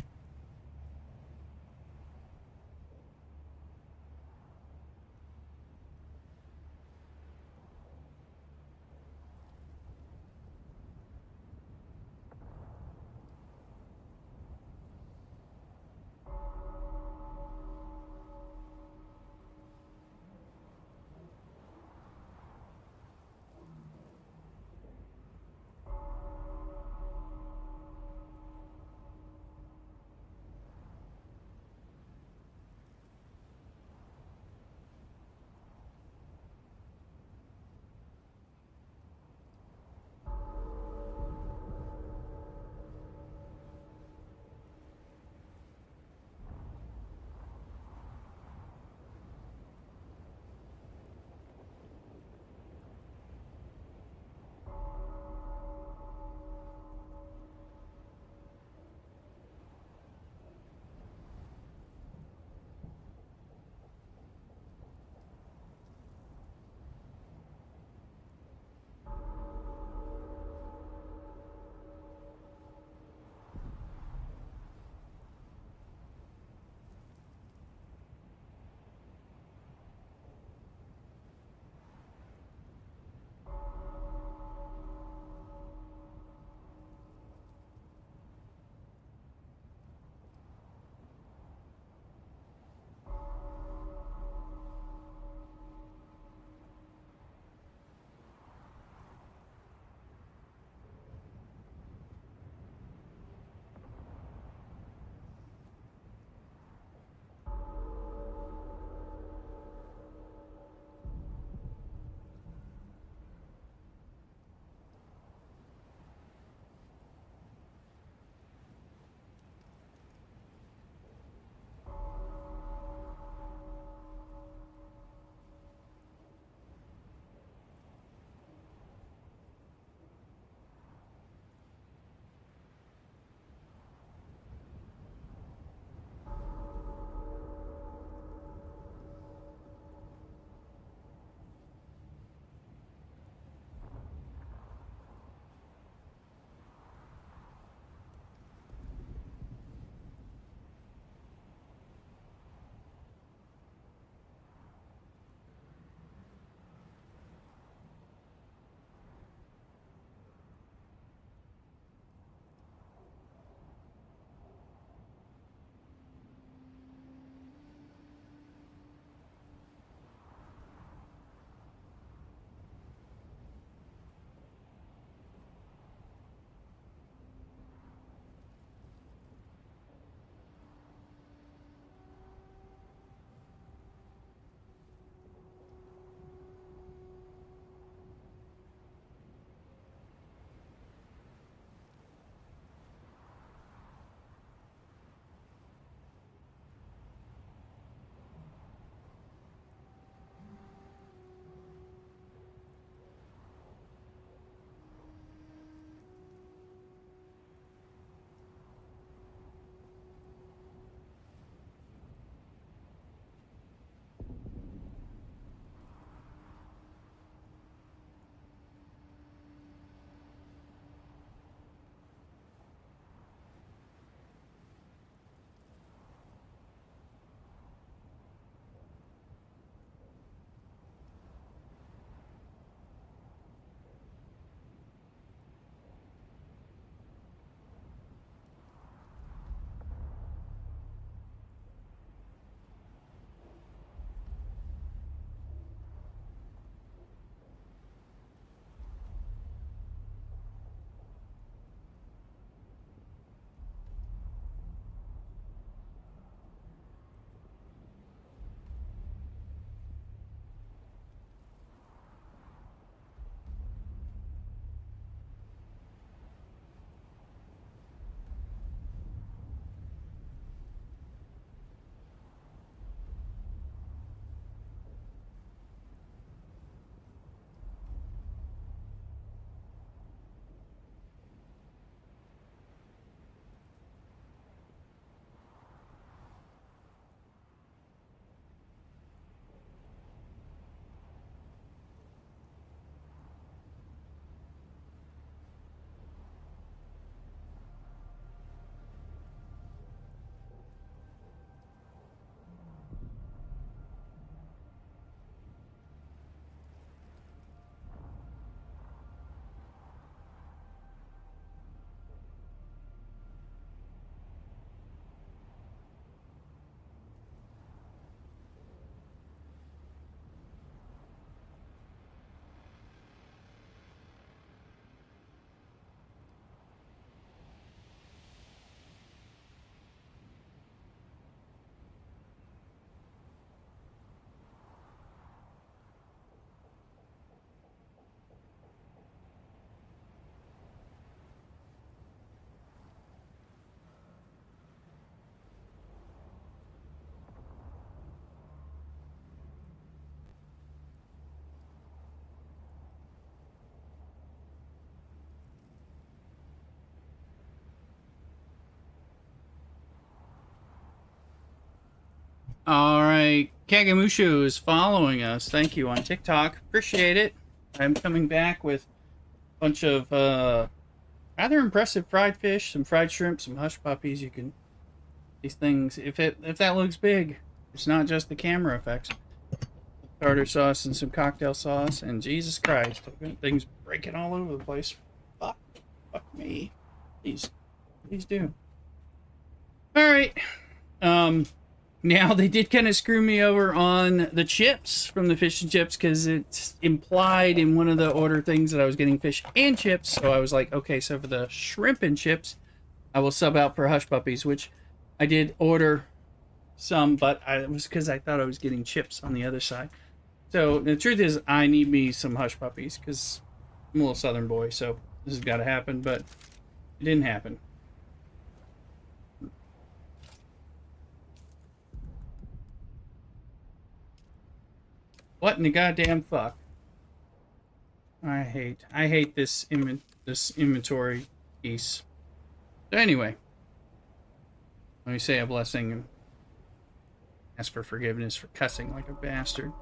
All right, Kagamushu is following us. Thank you on TikTok. Appreciate it. I'm coming back with a bunch of rather impressive fried fish, some fried shrimp, some hush puppies. You can these things. If that looks big, it's not just the camera effects. Tartar sauce and some cocktail sauce, and Jesus Christ, things breaking all over the place. Fuck me. Please do. All right. Now they did kind of screw me over on the chips from the fish and chips because it's implied in one of the order things that I was getting fish and chips. So I was like, okay, so for the shrimp and chips, I will sub out for hush puppies, which I did order some, but it was because I thought I was getting chips on the other side. So the truth is, I need me some hush puppies because I'm a little southern boy, so this has got to happen, but it didn't happen. What in the goddamn fuck? I hate this inventory piece. So anyway, let me say a blessing and ask for forgiveness for cussing like a bastard.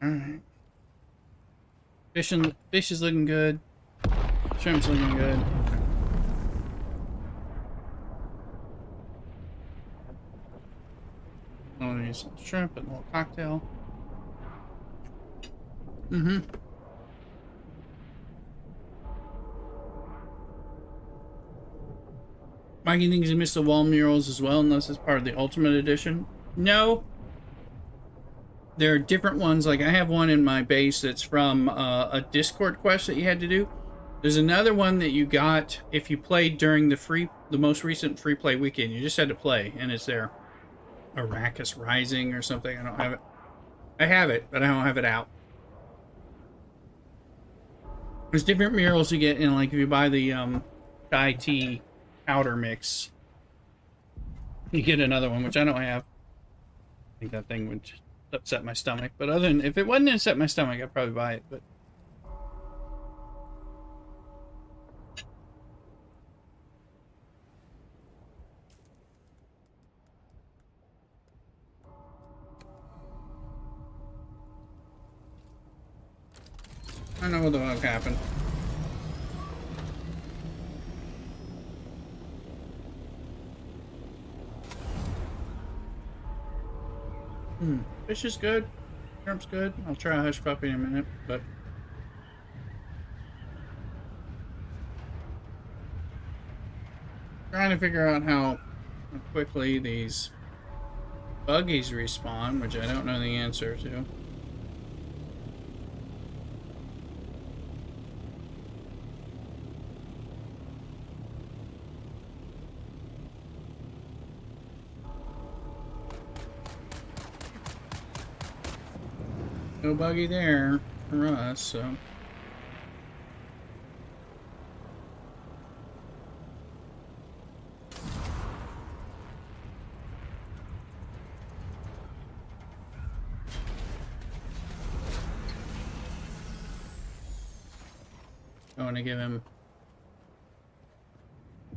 Alright. Fish is looking good. Shrimp's looking good. I'm gonna use some shrimp and a little cocktail. Mikey thinks he missed the wall murals as well, unless it's part of the Ultimate Edition. No. There are different ones. Like, I have one in my base that's from a Discord quest that you had to do. There's another one that you got if you played during the most recent free play weekend. You just had to play, and it's there. Arrakis Rising or something. I don't have it. I have it, but I don't have it out. There's different murals you get in, like, if you buy the Chai tea powder mix, you get another one, which I don't have. I think that thing would upset my stomach. But other than, if it wasn't upset my stomach, I'd probably buy it. But I don't know what the fuck happened. Fish is good. Shrimp's good. I'll try a hush puppy in a minute, but trying to figure out how quickly these buggies respawn, which I don't know the answer to. No buggy there for us, so. I want to give him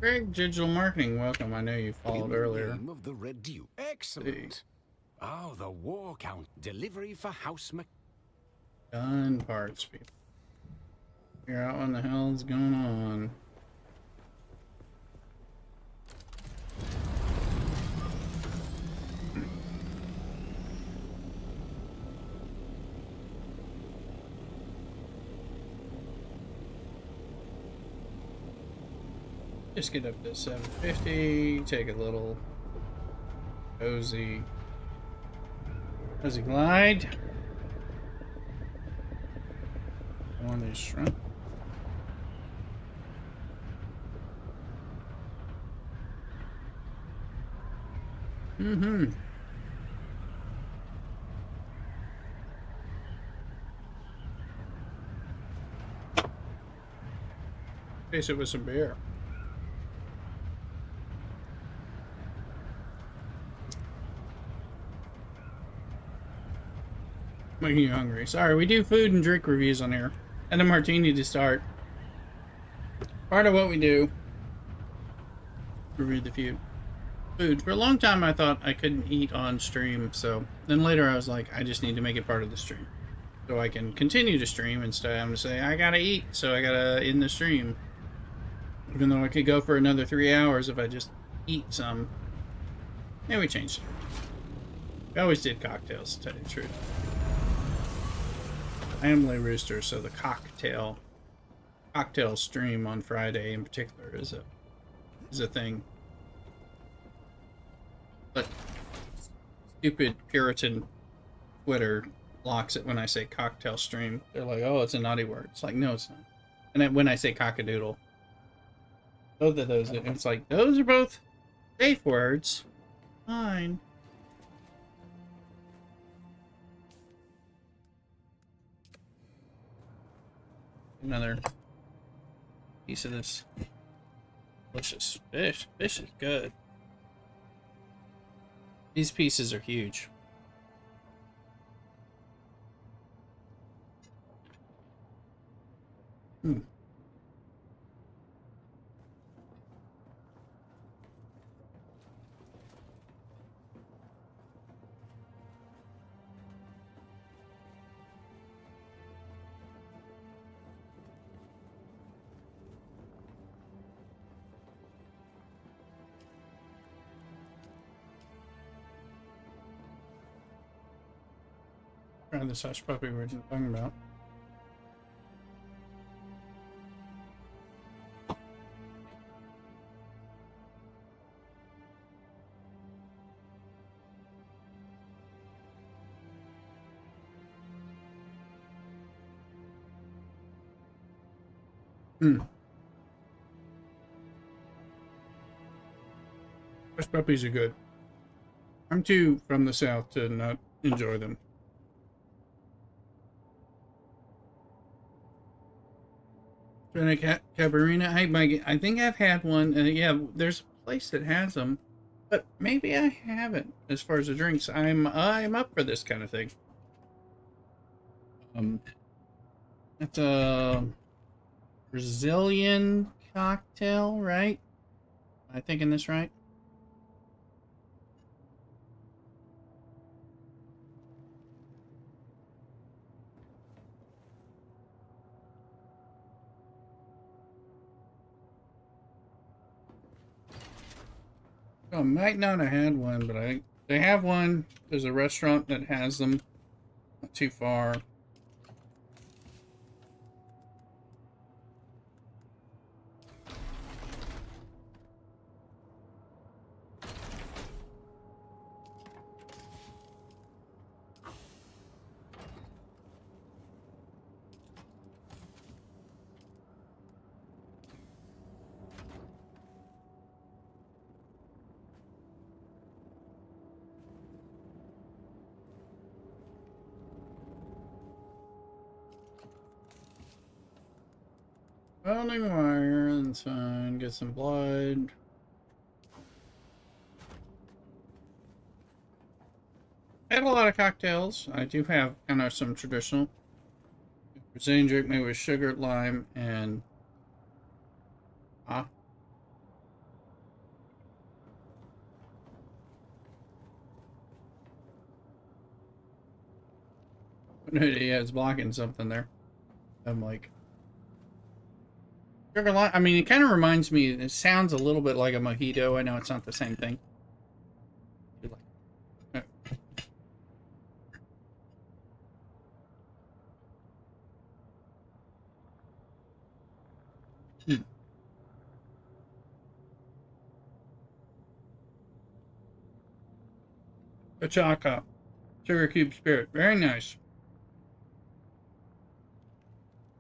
Greg Digital Marketing. Welcome. I know you followed earlier. Name of the Red Duke. Excellent. Oh, the war count. Delivery for House Gun parts, people. Figure out what the hell's going on. Just get up to 750, take a little cozy glide. One of these shrimp. In case it was some beer. Making you hungry. Sorry, we do food and drink reviews on here. And a martini to start. Part of what we do. Review the feud. food. For a long time, I thought I couldn't eat on stream, so then later I was like, I just need to make it part of the stream. So I can continue to stream instead of having to say, I gotta eat, so I gotta end the stream. Even though I could go for another 3 hours if I just eat some. Yeah, we changed it. We always did cocktails, to tell you the truth. I am Lay Rooster, so the cocktail stream on Friday in particular is a thing. But stupid Puritan Twitter blocks it when I say cocktail stream. They're like, oh, it's a naughty word. It's like, no, it's not. And then when I say cockadoodle, both of those, it's like, those are both safe words. Fine. Another piece of this delicious fish. Fish is good. These pieces are huge. Trying this hush puppy we were talking about. Hush puppies are good. I'm too from the south to not enjoy them. Cabarina, I think I've had one. Yeah, there's a place that has them, but maybe I haven't. As far as the drinks, I'm up for this kind of thing. It's a Brazilian cocktail, right? Am I thinking this right? I might not have had one, but they have one. There's a restaurant that has them. Not too far. Welding wire, that's fine. Get some blood. I had a lot of cocktails. I do have kind of some traditional Brazilian drink made with sugar, lime, and yeah, it's blocking something there. I'm like, sugar lime. I mean, it kind of reminds me. It sounds a little bit like a mojito. I know it's not the same thing. Ochaka. Sugar cube spirit. Very nice.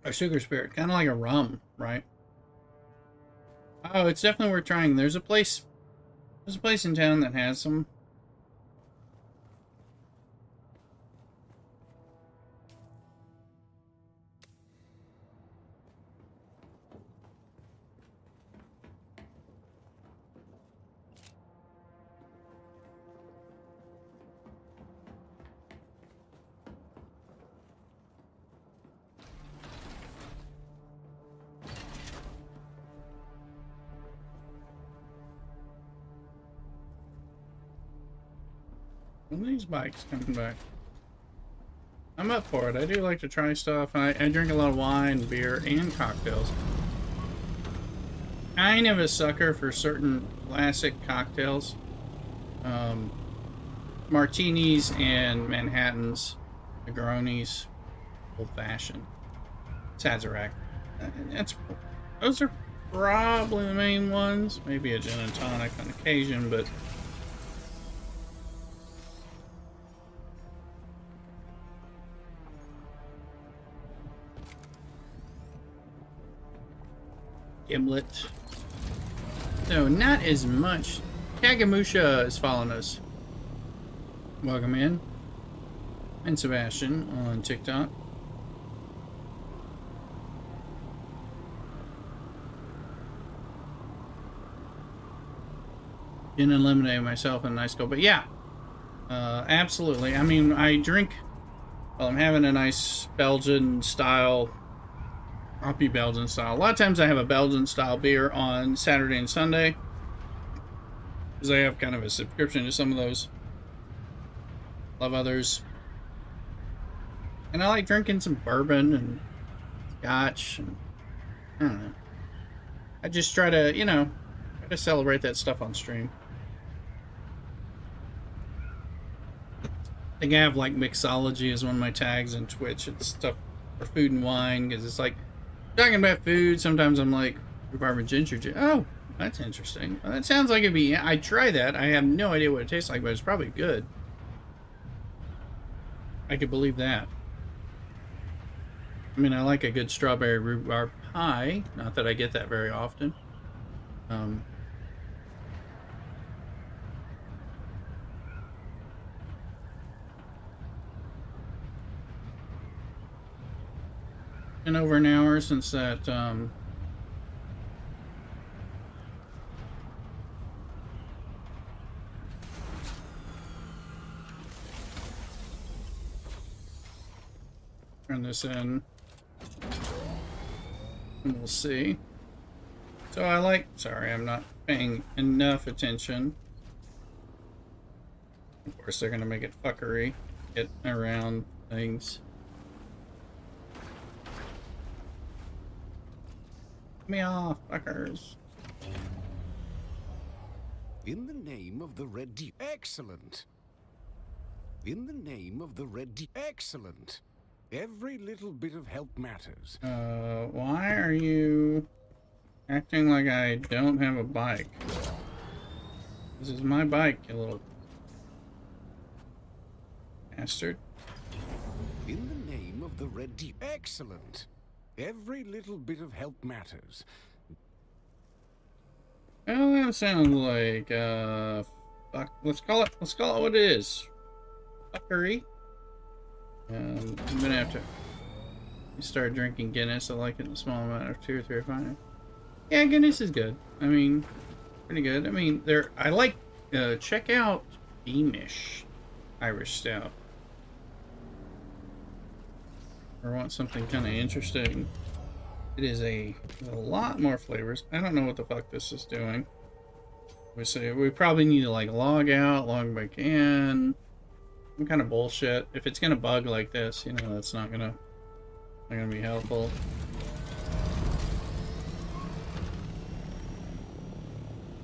A sugar spirit. Kind of like a rum, right? Oh, it's definitely worth trying. There's a place in town that has some. When are these bikes coming back? I'm up for it. I do like to try stuff. I drink a lot of wine, beer, and cocktails. Kind of a sucker for certain classic cocktails. Martinis and Manhattans, Negronis, old fashioned, Sazerac. Those are probably the main ones. Maybe a gin and tonic on occasion, but Gimlet. No, not as much. Kagamusha is following us. Welcome in. And Sebastian on TikTok. Gin and lemonade myself in a nice go. But yeah, absolutely. I mean, I drink, well, I'm having a nice Belgian style, hoppy Belgian style. A lot of times I have a Belgian style beer on Saturday and Sunday, because I have kind of a subscription to some of those. Love others. And I like drinking some bourbon and scotch. And, I don't know. I just try to, try to celebrate that stuff on stream. I think I have like mixology as one of my tags on Twitch. It's stuff for food and wine, because it's like talking about food. Sometimes I'm like rhubarb and ginger. Oh, that's interesting. Well, that sounds like it'd be. I'd try that. I have no idea what it tastes like, but it's probably good. I could believe that. I mean, I like a good strawberry rhubarb pie. Not that I get that very often. Been over an hour since that, turn this in. And we'll see. So I like, sorry, I'm not paying enough attention. Of course, they're gonna make it fuckery, get around things. Get me off, fuckers. In the name of the Red Deep. Excellent. In the name of the Red Deep. Excellent. Every little bit of help matters. Why are you acting like I don't have a bike? This is my bike, you little bastard. In the name of the Red Deep. Excellent. Every little bit of help matters. Well, that sounds like, fuck. Let's call it what it is. Fuckery. I'm gonna have to start drinking Guinness. I like it in a small amount of 2 or 3 or 5. Yeah, Guinness is good. I mean, pretty good. I mean, I like, check out Beamish Irish Stout. Or want something kind of interesting. It is a lot more flavors. I don't know what the fuck this is doing. We probably need to like log out, log back in. Some kind of bullshit. If it's gonna bug like this, that's not gonna be helpful.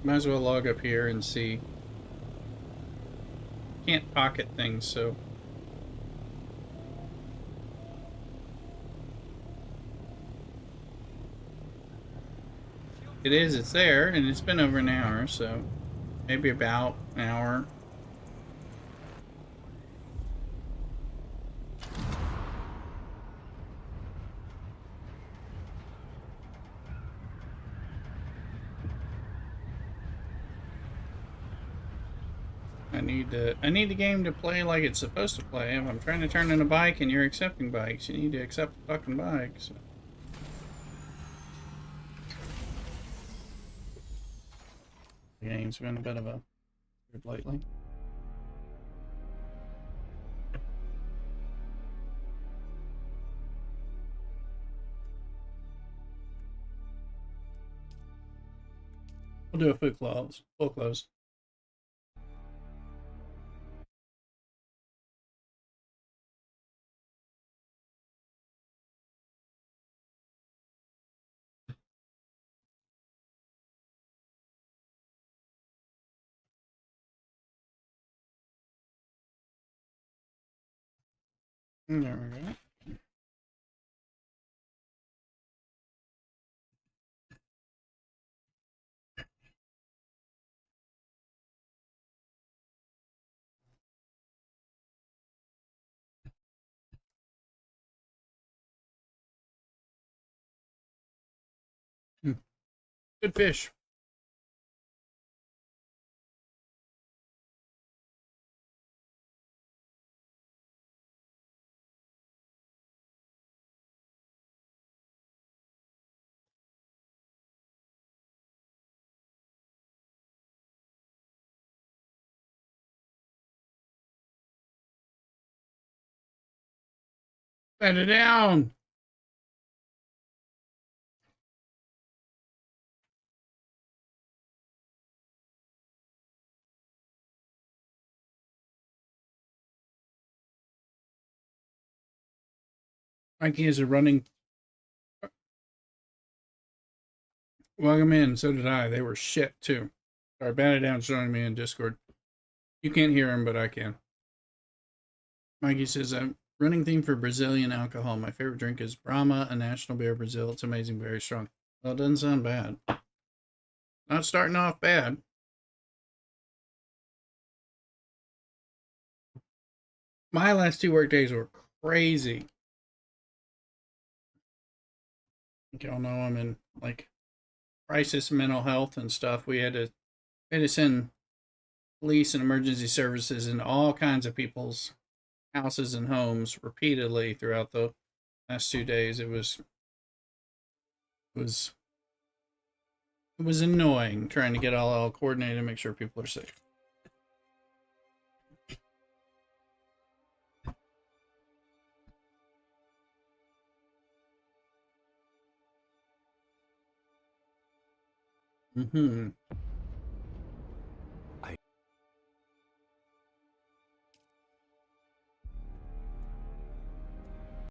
Might as well log up here and see. Can't pocket things, so. It's there, and it's been over an hour, so maybe about an hour. I need the game to play like it's supposed to play. If I'm trying to turn in a bike and you're accepting bikes, you need to accept the fucking bikes. The game's been a bit of a weird lately. We'll do a full close. There we go. Good fish. Set it down. Mikey is a running. Welcome in. So did I. They were shit too. Sorry, Bat Down showing me in Discord. You can't hear him, but I can. Mikey says, I'm running theme for Brazilian alcohol. My favorite drink is Brahma, a national beer of Brazil. It's amazing, very strong. Well, it doesn't sound bad. Not starting off bad. My last 2 work days were crazy. Y'all know I'm in like crisis mental health and stuff. We had to send police and emergency services into all kinds of people's houses and homes repeatedly throughout the last 2 days. It was annoying trying to get all coordinated and make sure people are safe.